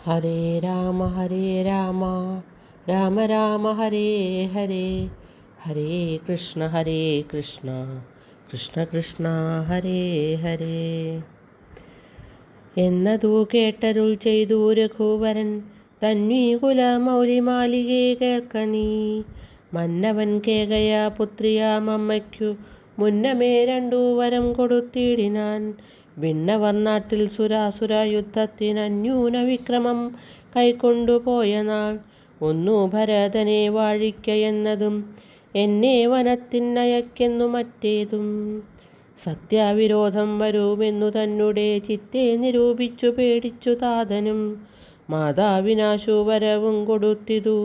ഹരേ രാമ രാമ രാമ ഹരേ ഹരേ, ഹരേ കൃഷ്ണ കൃഷ്ണ കൃഷ്ണ ഹരേ ഹരേ എന്നതു കേട്ടരുൾ ചെയ്തു രഘുവരൻ തന്വീകുല മൗലിമാലികേ കേൾക്ക നീ. മന്നവൻ കേകയ പുത്രിയാമമ്മയ്ക്കു മുന്നമേ രണ്ടു വരം കൊടുത്തിടിനാൻ. വിണ്ണവർ നാട്ടിൽ സുരാസുര യുദ്ധത്തിനന്യൂന വിക്രമം കൈക്കൊണ്ടുപോയ നാൾ ഒന്നു ഭരതനെ വാഴിക്കയെന്നതും എന്നെ വനത്തിനയക്കെന്നു മറ്റേതും. സത്യാവിരോധം വരുമെന്നു തന്നെ ചിത്തെ നിരൂപിച്ചു പേടിച്ചു താതനും മാതാവിനാശു വരവും കൊടുത്തിതു.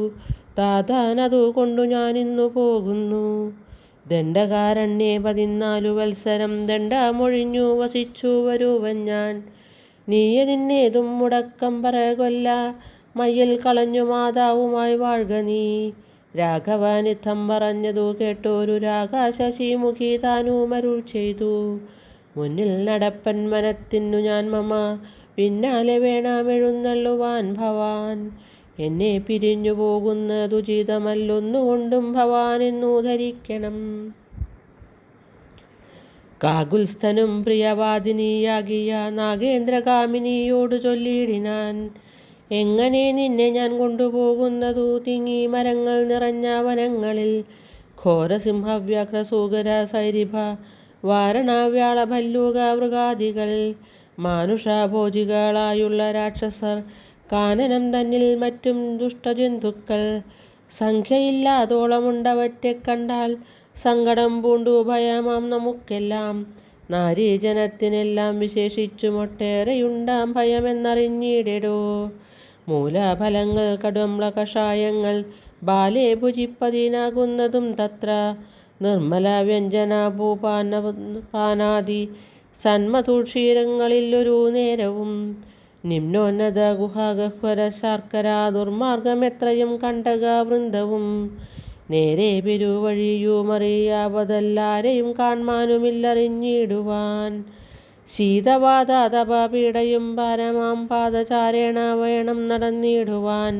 താതാനതു കൊണ്ടു ഞാനിന്നു പോകുന്നു. ദണ്ഡകാരണ്യേ 14 വത്സരം ദണ്ഡമൊഴിഞ്ഞു വസിച്ചു വരുവൻ ഞാൻ. നീയതിന്നേതും മുടക്കം പറകൊല്ല, മയ്യൽ കളഞ്ഞു മാതാവുമായി വാഴ്ക നീ. രാഘവനിത്തം പറഞ്ഞതു കേട്ടോരു രാഗശശിമുഖി താനുമരുൾ ചെയ്തു. മുന്നിൽ നടപ്പൻ മനത്തിനു ഞാൻ മമ, പിന്നാലെ വേണമെഴുന്നള്ളുവാൻ ഭവാൻ. എന്നെ പിരിഞ്ഞു പോകുന്നതുചിതമല്ലൊന്നുകൊണ്ടും ഭവാൻ എന്നു ധരിക്കണം. കാകുൽസ്ഥനും പ്രിയവാദിനിയാകിയ നാഗേന്ദ്രകാമിനിയോടു ചൊല്ലിയിടിനാൻ. എങ്ങനെ നിന്നെ ഞാൻ കൊണ്ടുപോകുന്നതു തിങ്ങി മരങ്ങൾ നിറഞ്ഞ വനങ്ങളിൽ. ഘോരസിംഹവ്യാഘ്രസൂകര സൈരിഭ വാരണവ്യാള ഭല്ലൂക മൃഗാദികൾ മാനുഷഭോജികളായുള്ള രാക്ഷസർ കാനനം തന്നിൽ മറ്റും ദുഷ്ടജന്തുക്കൾ സംഖ്യയില്ലാതോളമുണ്ടവറ്റെ കണ്ടാൽ സങ്കടം പൂണ്ടു ഭയമാം നമുക്കെല്ലാം. നാരീജനത്തിനെല്ലാം വിശേഷിച്ചുമൊട്ടേറെയുണ്ടാം ഭയമെന്നറിഞ്ഞിടെടോ. മൂലഫലങ്ങൾ കടുംള കഷായങ്ങൾ ബാലെ ഭുജിപ്പതിനാകുന്നതും തത്ര. നിർമ്മല വ്യഞ്ജന ഭൂപാനാദി സന്മധുക്ഷീരങ്ങളിൽ ഒരു നേരവും. നിമ്നോന്നത ഗുഹഗഹ്വര ശർക്കര ദുർമാർഗമെത്രയും കണ്ടക വൃന്ദവും. നേരെ പെരുവഴിയുമറിയാവതല്ലാരെയും കാൺമാനുമില്ലറിഞ്ഞിടുവാൻ. ശീതവാത തപപീഡയും ഭാരമാം പാദചാരേണ വേണം നടന്നിടുവാൻ.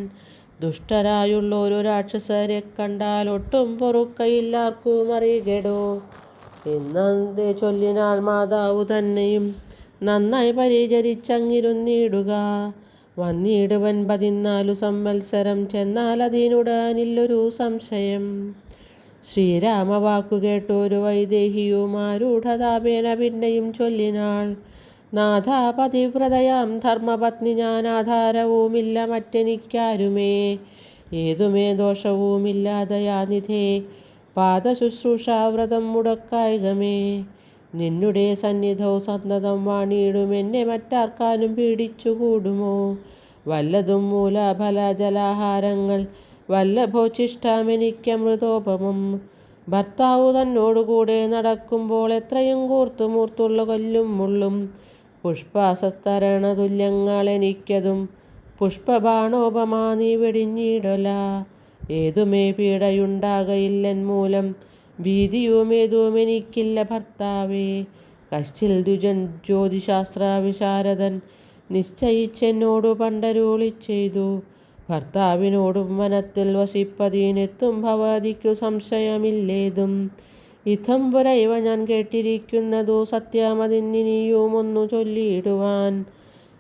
ദുഷ്ടരായുള്ളൊരു രാക്ഷസരെ കണ്ടാൽ ഒട്ടും പൊറുക്കയില്ലാർക്കും അറികെടോ. എന്നെ ചൊല്ലിനാൽ മാതാവു തന്നെയും നന്നായി പരിചരിച്ചങ്ങിരുന്നിടുക. വന്നിടുവൻ 14 സംവത്സരം ചെന്നാൽ അതിനുടനില്ലൊരു സംശയം. ശ്രീരാമവാക്കു കേട്ടൊരു വൈദേഹിയുമാരൂഢതാപേന പിന്നെയും ചൊല്ലിനാൾ. നാഥ, പതിവ്രതയാം ധർമ്മപത്നി ഞാൻ, ആധാരവുമില്ല മറ്റെനിക്കാരുമേ. ഏതുമേ ദോഷവുമില്ല ദയാനിധേ, പാദശുശ്രൂഷാവ്രതം മുടക്കായികമേ. നിന്നുടെ സന്നിധൗ സന്തതം വാണിയിടും എന്നെ മറ്റാർക്കാനും പീഡിച്ചുകൂടുമോ. വല്ലതും മൂലഫല ജലാഹാരങ്ങൾ വല്ലഭോച്ഛിഷ്ടമെനിക്കമൃതോപമം. ഭർത്താവു തന്നോടുകൂടെ നടക്കുമ്പോൾ എത്രയും കൂർത്തുമൂർത്തുള്ള കൊല്ലും മുള്ളും പുഷ്പാസത്തരണ തുല്യങ്ങൾ എനിക്കതും പുഷ്പബാണോപമാ നീ വെടിഞ്ഞിടല. ഏതുമേ പീഡയുണ്ടാകയില്ലൻ മൂലം, ഭീതിയുമേതുമെനിക്കില്ല ഭർത്താവേ. കശ്ചിൽ ദ്വിജൻ ജ്യോതിശാസ്ത്ര വിശാരദൻ നിശ്ചയിച്ചെന്നോടു പണ്ടരുളി ചെയ്തു. ഭർത്താവിനോടും വനത്തിൽ വസിപ്പതിനെത്തും ഭവതിക്കു സംശയമില്ലേതും. ഇത്തം പുരൈവ ഞാൻ കേട്ടിരിക്കുന്നതു സത്യമതിന്നിനിയും ഒന്നു ചൊല്ലിയിടുവാൻ.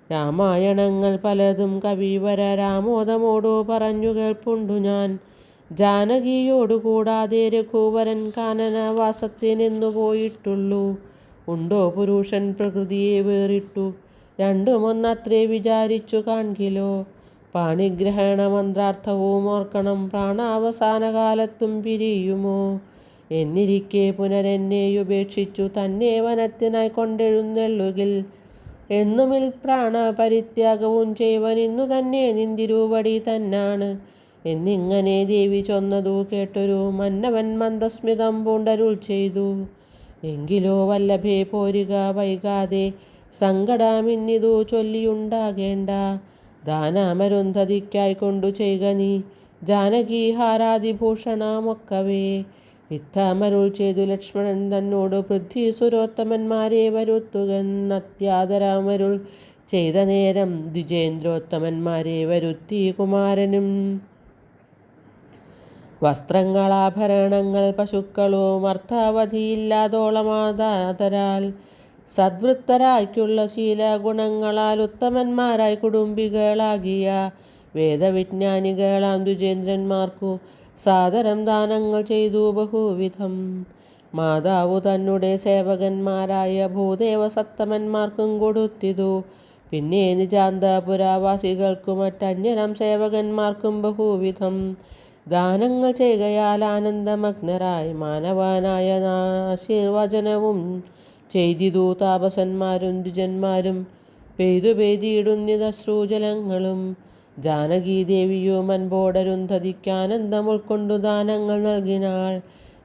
രാമായണങ്ങൾ പലതും കവിവര രാമോദമോടു പറഞ്ഞു കേൾപ്പുണ്ടു ഞാൻ. ജാനകിയോടു കൂടാതെ രഘുവരൻ കാനനവാസത്തിനെന്നു പോയിട്ടുള്ളൂ. ഉണ്ടോ പുരുഷൻ പ്രകൃതിയെ വേറിട്ടു രണ്ടുമൊന്നത്രേ വിചാരിച്ചു കാൺകിലോ. പാണിഗ്രഹണ മന്ത്രാർത്ഥവും ഓർക്കണം, പ്രാണാവസാന കാലത്തും പിരിയുമോ. എന്നിരിക്കെ പുനരെന്നെയുപേക്ഷിച്ചു തന്നെ വനത്തിനായി കൊണ്ടെഴുന്നള്ളുകിൽ എന്നുമിൽ പ്രാണപരിത്യാഗവും ചെയ്വൻ ഇന്നു തന്നെ നിന്തിരുവടി തന്നാണ്. എന്നിങ്ങനെ ദേവി ചൊന്നതു കേട്ടൊരു മന്നവൻ മന്ദസ്മിതം പൂണ്ടരുൾ ചെയ്തു. എങ്കിലോ വല്ലഭേ പോരുക വൈകാതെ, സങ്കടമിന്നിതു ചൊല്ലിയുണ്ടാകേണ്ട. ദാനമരുന്ധതിക്കായി കൊണ്ടു ചെയ്ക നീ ജാനകി ഹാരാതിഭൂഷണമൊക്കവേ. ഇത്തമരുൾ ചെയ്തു ലക്ഷ്മണൻ തന്നോട് പൃഥ്വി സുരോത്തമന്മാരെ വരുത്തുകന്നത്യാദരമരുൾ ചെയ്ത നേരം ദ്വിജേന്ദ്രോത്തമന്മാരെ വരുത്തി കുമാരനും. വസ്ത്രങ്ങളാഭരണങ്ങൾ പശുക്കളും അർത്ഥാവധിയില്ലാതോളമാതാതരാൽ സദ്വൃത്തരായ്ക്കുള്ള ശീലഗുണങ്ങളാൽ ഉത്തമന്മാരായി കുടുംബികളാകിയ വേദവിജ്ഞാനികളാം ദ്വിജേന്ദ്രന്മാർക്കു സാദരം ദാനങ്ങൾ ചെയ്തു ബഹുവിധം. മാതാവു തന്നെ സേവകന്മാരായ ഭൂദേവസത്തമന്മാർക്കും കൊടുത്തിതു. പിന്നെ നിജാന്തപുരാവാസികൾക്കും മറ്റന്യനം സേവകന്മാർക്കും ബഹുവിധം ദാനങ്ങൾ ചെയ്കയാൽ ആനന്ദമഗ്നരായി മാനവാനായ ആശീർവചനവും ചെയ്തിതു. താപസന്മാരും ദ്വിജന്മാരും പെയ്തു പെയ്തിടുന്നിതശ്രൂജലങ്ങളും. ജാനകീദേവിയും അൻപോടരുന്ധതിക്കാനന്ദം ഉൾക്കൊണ്ടു ദാനങ്ങൾ നൽകിനാൾ.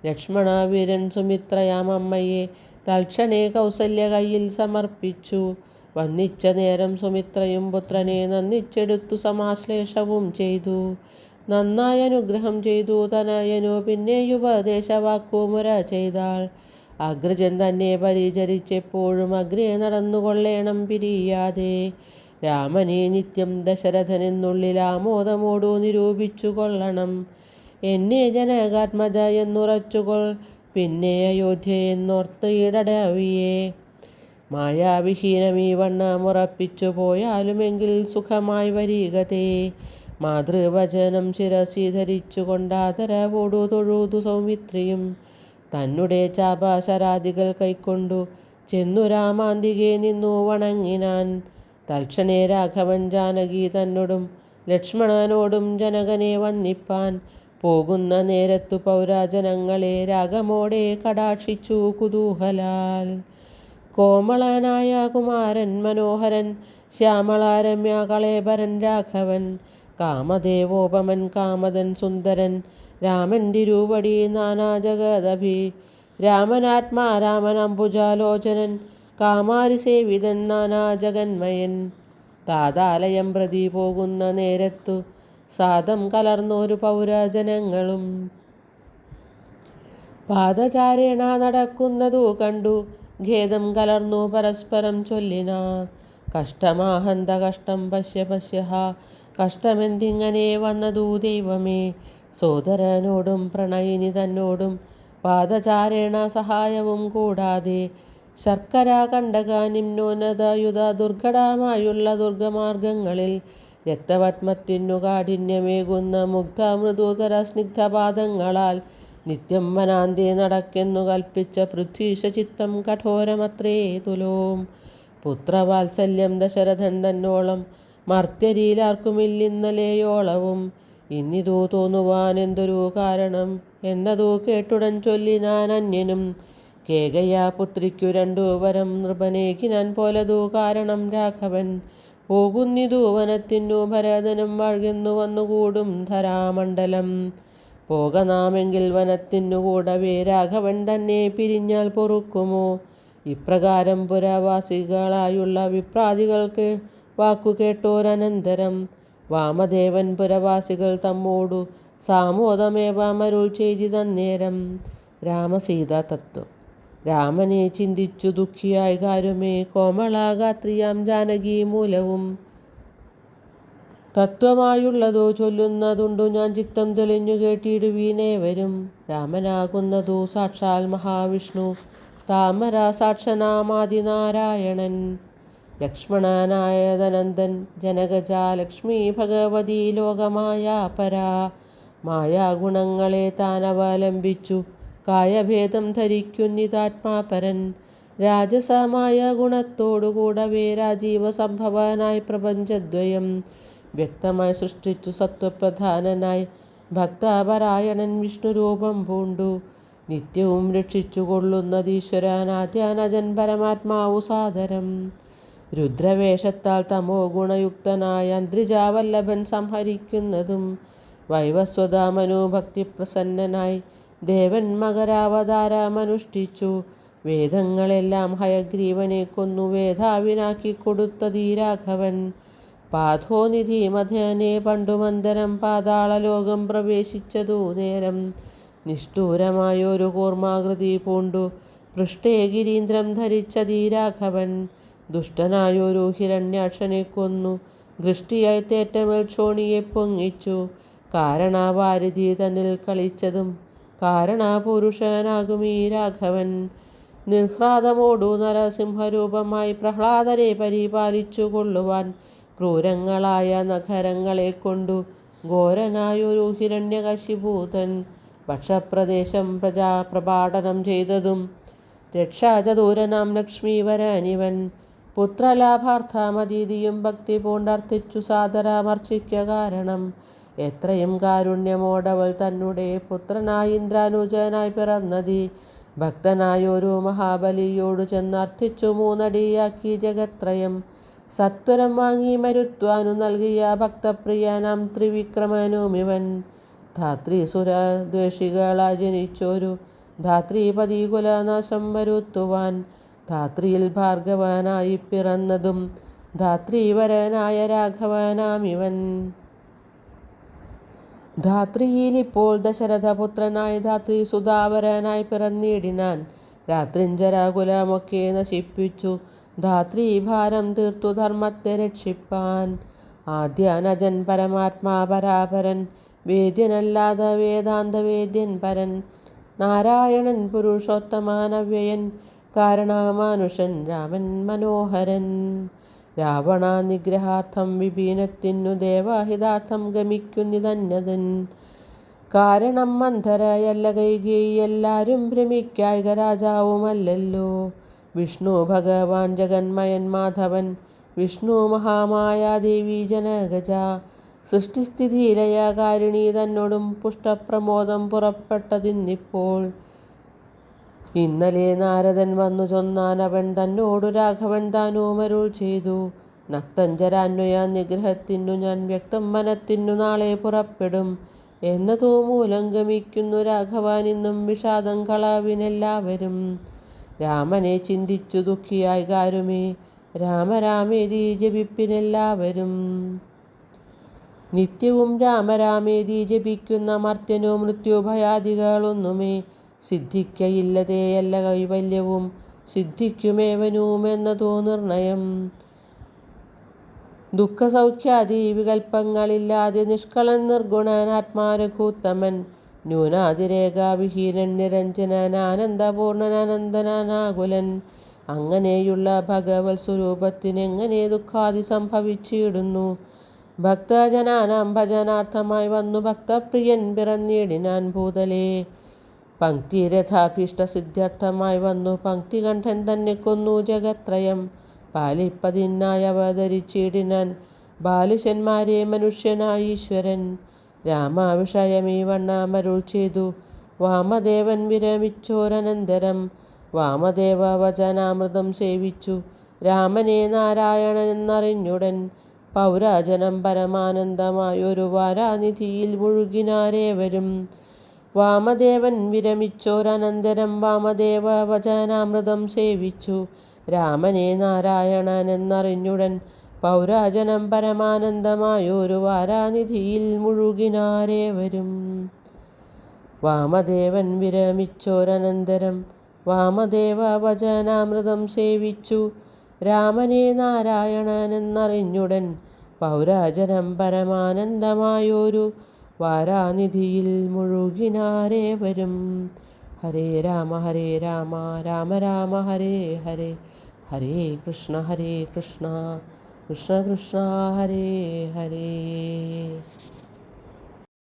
ലക്ഷ്മണ വീരൻ സുമിത്രയാം അമ്മയെ തൽക്ഷണേ കൗസല്യ കയ്യിൽ സമർപ്പിച്ചു. വന്നിച്ച നേരം സുമിത്രയും പുത്രനെ നന്ദിച്ചെടുത്തു സമാശ്ലേഷവും ചെയ്തു. നന്നായി അനുഗ്രഹം ചെയ്തു തനയനു. പിന്നെയുപദേശവാക്കുമുര ചെയ്താൾ. അഗ്രജൻ തന്നെ പരിചരിച്ചെപ്പോഴും അഗ്രേ നടന്നുകൊള്ളേണം പിരിയാതെ. രാമനെ നിത്യം ദശരഥനെന്നുള്ളിൽ ആമോദമോടു നിരൂപിച്ചു കൊള്ളണം. എന്നെ ജനകാത്മജ എന്നുറച്ചുകൊൾ. പിന്നെ അയോധ്യ എന്നോർത്ത് ഇടടവിയെ മായാവിഹീനമീ വണ്ണമുറപ്പിച്ചു പോയാലുമെങ്കിൽ സുഖമായി വരികതേ. മാതൃവചനം ശിരസി ധരിച്ചു കൊണ്ടാദരവോടു തൊഴുതു സൗമിത്രിയും. തന്നെ ചാപാശരാദികൾ കൈക്കൊണ്ടു ചെന്നു രാമാന്തികെ നിന്നു വണങ്ങിനാൻ. തൽക്ഷണേ രാഘവൻ ജാനകി തന്നോടും ലക്ഷ്മണനോടും ജനകനെ വന്ദിപ്പാൻ പോകുന്ന നേരത്തു പൗരജനങ്ങളെ രാഗമോടെ കടാക്ഷിച്ചു കുതൂഹലാൽ. കോമളനായ കുമാരൻ മനോഹരൻ ശ്യാമളാരമ്യ കളേബരൻ രാഘവൻ. കാമദേവോപമൻ കാമദൻ സുന്ദരൻ രാമൻ തിരുവടി നാനാജഗദഭി. രാമനാത്മാ രാമൻ അംബുജാലോചനൻ കാമാരി സേവിതൻ നാനാജഗന്മയൻ. താതാലയം പ്രതി പോകുന്ന നേരത്തു സാദം കലർന്നൊരു പൗരജനങ്ങളും പാദചാരേണ നടക്കുന്നതു കണ്ടു ഖേദം കലർന്നു പരസ്പരം ചൊല്ലിനാർ. കഷ്ടമാഹന്ത കഷ്ടം പശ്യ പശ്യഹ. കഷ്ടമെന്തിങ്ങനെ വന്നതു ദൈവമേ. സോദരനോടും പ്രണയിനി തന്നോടും പാദചാരേണ സഹായവും കൂടാതെ ശർക്കര കണ്ടക നിമ്നോന്നതയുധ ദുർഘടമായുള്ള ദുർഗമാർഗങ്ങളിൽ രക്തപത്മത്തിനു കാഠിന്യമേകുന്ന മുഗ്ധ മൃദുതര സ്നിഗ്ധപാദങ്ങളാൽ നിത്യം വനാന്തേ നടക്കെന്നു കൽപ്പിച്ച പൃഥ്വീശ ചിത്തം കഠോരമത്രേ തുലോം. പുത്രവാത്സല്യം ദശരഥൻ തന്നോളം മർത്യരിലാർക്കുമില്ലിന്നലെയോളവും. ഇന്നിതു തോന്നുവാൻ എന്തൊരു കാരണം എന്നതു കേട്ടുടൻ ചൊല്ലിനാൻ അന്യനും. കേകയാ പുത്രിക്കു രണ്ടു വരം നൃപനേകിനാൻ പോലതു കാരണം രാഘവൻ. പോകുന്നിതു വനത്തിനു ഭരതനും വാഴ്കെന്നു വന്നുകൂടും ധരാമണ്ഡലം. പോക നാമെങ്കിൽ വനത്തിനു കൂടവേ രാഘവൻ തന്നെ പിരിഞ്ഞാൽ പൊറുക്കുമോ. ഇപ്രകാരം പുരവാസികളായുള്ള വിപ്രാദികൾക്ക് വാക്കു കേട്ടോരനന്തരം വാമദേവൻ പുരവാസികൾ തമ്മോടു സാമോദമേവമരുൾ ചെയ്തിതന്നേരം. രാമസീതാ തത്വം. രാമനെ ചിന്തിച്ചു ദുഃഖിയായി കാരുമേ കോമളാഗാത്രിയാം ജാനകി മൂലവും. തത്വമായുള്ളതോ ചൊല്ലുന്നതുണ്ടു ഞാൻ ചിത്തം തെളിഞ്ഞു കേട്ടിടുവീനേവരും. രാമനാകുന്നതു സാക്ഷാൽ മഹാവിഷ്ണു താമര സാക്ഷനാമാദിനാരായണൻ. ലക്ഷ്മണനായതനന്ദൻ ജനകജ ലക്ഷ്മി ഭഗവതി ലോകമായാ പരാ. മായാഗുണങ്ങളെ താനവലംബിച്ചു കായഭേദം ധരിക്കുന്നിതാത്മാപരൻ. രാജസമായ ഗുണത്തോടുകൂടവേ രാജീവ സംഭവനായി പ്രപഞ്ചദ്വയം വ്യക്തമായി സൃഷ്ടിച്ചു സത്വപ്രധാനനായി ഭക്തപരായണൻ വിഷ്ണുരൂപം പൂണ്ടു. നിത്യവും രക്ഷിച്ചു കൊള്ളുന്നതീശ്വരനാദ്യാനജൻ പരമാത്മാവു സാദരം. രുദ്രവേഷത്താൽ തമോ ഗുണയുക്തനായ അന്ത്രിജാവല്ലഭൻ സംഹരിക്കുന്നതും വൈവസ്വതാമനു ഭക്തിപ്രസന്നനായി ദേവൻ മകരാവതാരമനുഷ്ഠിച്ചു. വേദങ്ങളെല്ലാം ഹയഗ്രീവനെ കൊന്നു വേധാവിനാക്കി കൊടുത്തതീ രാഘവൻ. പാഥോനിധി മധ്യനെ പണ്ടുമന്തരം പാതാളലോകം പ്രവേശിച്ചതു നേരം. നിഷ്ഠൂരമായൊരു കൂർമാകൃതി പൂണ്ടു പൃഷ്ഠേ ഗിരീന്ദ്രം ധരിച്ചതീ രാഘവൻ. ദുഷ്ടനായൊരു ഹിരണ്യാക്ഷനെ കൊന്നു. ദൃഷ്ടിയായി തേറ്റമേൽ ക്ഷോണിയെ പൊങ്ങിച്ചു. കാരണവാരിധി തന്നിൽ കളിച്ചതും കാരണപുരുഷനാകും ഈ രാഘവൻ. നിർഹ്ലാദമോടു നരസിംഹരൂപമായി പ്രഹ്ലാദരെ പരിപാലിച്ചു കൊള്ളുവാൻ ക്രൂരങ്ങളായ നഖരങ്ങളെ കൊണ്ടു ഘോരനായൊരു ഹിരണ്യകശിപൂതൻ ഭക്ഷപ്രദേശം പ്രപാടനം ചെയ്തതും രക്ഷാചതൂരനാം ലക്ഷ്മീവരനിവൻ. പുത്രലാഭാർത്ഥമതീതിയും ഭക്തി പൂണ്ടർത്ഥിച്ചു സാദരമർച്ചിക്ക കാരണം എത്രയും കാരുണ്യമോടവൾ തന്നെ പുത്രനായി ഇന്ദ്രാനുജനായി പിറന്നതി. ഭക്തനായൊരു മഹാബലിയോടു ചെന്നർത്ഥിച്ചു മൂന്നടിയാക്കി ജഗത്രയം. സത്വരം വാങ്ങി മരുത്വാനു നൽകിയ ഭക്തപ്രിയനാം ത്രിവിക്രമനുമിവൻ. ധാത്രീസുര ദ്വേഷികളായി ജനിച്ചൊരു ധാത്രീപതി കുലനാശം വരുത്തുവാൻ ധാത്രിയിൽ ഭാർഗവനായി പിറന്നതും ധാത്രീവരനായ രാഘവനാമിവൻ. ധാത്രിയിലിപ്പോൾ ദശരഥപുത്രനായി ധാത്രീസുതാവരനായി പിറന്നിടിനാൻ. രാത്രിഞ്ചരാകുലമൊക്കെ നശിപ്പിച്ചു ധാത്രീഭാരം തീർത്തു ധർമ്മത്തെ രക്ഷിപ്പാൻ. ആദ്യാനജൻ പരമാത്മാ പരാപരൻ വേദ്യനല്ലാത വേദാന്തവേദ്യൻ പരൻ. നാരായണൻ പുരുഷോത്തമാനവ്യയൻ കാരണമാനുഷൻ രാമൻ മനോഹരൻ. രാവണ നിഗ്രഹാർത്ഥം വിഭീനത്തിനു ദേവഹിതാർത്ഥം ഗമിക്കുന്നിതന്യതൻ. കാരണം മന്ധരയല്ല കൈകേയി എല്ലാരും ഭ്രമിക്കായിക രാജാവുമല്ലല്ലോ. വിഷ്ണു ഭഗവാൻ ജഗന്മയൻ മാധവൻ വിഷ്ണു മഹാമായാദേവി ജനകജ. സൃഷ്ടിസ്ഥിതിലയകാരിണി തന്നോടും പുഷ്ടപ്രമോദം പുറപ്പെട്ടതിന്നിപ്പോൾ. ഇന്നലെ നാരദൻ വന്നു ചൊന്നാനവൻ തന്നോടു രാഘവൻ താനുമരുൾ ചെയ്തു. നക്തഞ്ചരാന്വയ നിഗ്രഹത്തിനു ഞാൻ വ്യക്തം വനത്തിനു നാളെ പുറപ്പെടും എന്നതു മൂലം ഗമിക്കുന്നു രാഘവൻ ഇന്നും വിഷാദം കളവിനെല്ലാവരും. രാമനെ ചിന്തിച്ചു ദുഃഖിയായി കാരുമേ രാമരാമേതി ജപിപ്പിനെല്ലാവരും. നിത്യവും രാമരാമേതി ജപിക്കുന്ന മർത്യനു മൃത്യുഭയാദികളൊന്നുമേ സിദ്ധിക്കയില്ലതേയല്ല കൈവല്യവും സിദ്ധിക്കുമേവനുമെന്നതോ നിർണയം. ദുഃഖസൗഖ്യാദി വികൽപ്പങ്ങളില്ലാതെ നിഷ്കളൻ നിർഗുണൻ ആത്മാരഘൂത്തമൻ. ന്യൂനാതിരേകാവിഹീനൻ നിരഞ്ജനൻ ആനന്ദപൂർണൻ അനന്തനാകുലൻ. അങ്ങനെയുള്ള ഭഗവത് സ്വരൂപത്തിനെങ്ങനെ ദുഃഖാദി സംഭവിച്ചിടുന്നു. ഭക്തജനാനാം ഭജനാർത്ഥമായി വന്നു ഭക്തപ്രിയൻ പിറന്നിടിനാൻ ഭൂതലേ. പങ്ക്തിരഥാഭീഷ്ടസിദ്ധ്യർത്ഥമായി വന്നു പങ്ക്തികണ്ഠൻ തന്നെ കൊന്നു ജഗത്രയം. പാലിപ്പതിനായി അവതരിച്ചിടിനാൻ ബാലിശന്മാരെ മനുഷ്യനായി ഈശ്വരൻ. രാമവിഷയമീ വണ്ണമരുൾ ചെയ്തു വാമദേവൻ വിരമിച്ചോരനന്തരം. വാമദേവ വചനാമൃതം സേവിച്ചു രാമനെ നാരായണനെന്നറിഞ്ഞുടൻ. പൗരാജനം പരമാനന്ദമായൊരു വാരാനിധിയിൽ മുഴുകിനാരേവരും. വാമദേവൻ വിരമിച്ചോരനന്തരം വാമദേവ വചനാമൃതം സേവിച്ചു രാമനെ നാരായണനെന്നറിഞ്ഞുടൻ. പൗരാജനം പരമാനന്ദമായൊരു വാരാനിധിയിൽ മുഴുകിനാരേവരും. വാമദേവൻ വിരമിച്ചോരനന്തരം വാമദേവ വചനാമൃതം സേവിച്ചു രാമനെ നാരായണനെന്നറിഞ്ഞുടൻ. പൗരാജനം പരമാനന്ദമായൊരു വാരാനിധിയിൽ മുഴുകിനാരേവരും. ഹരേ രാമ രാമ രാമ ഹരേ ഹരേ. ഹരേ കൃഷ്ണ കൃഷ്ണ കൃഷ്ണ ഹരേ ഹരേ.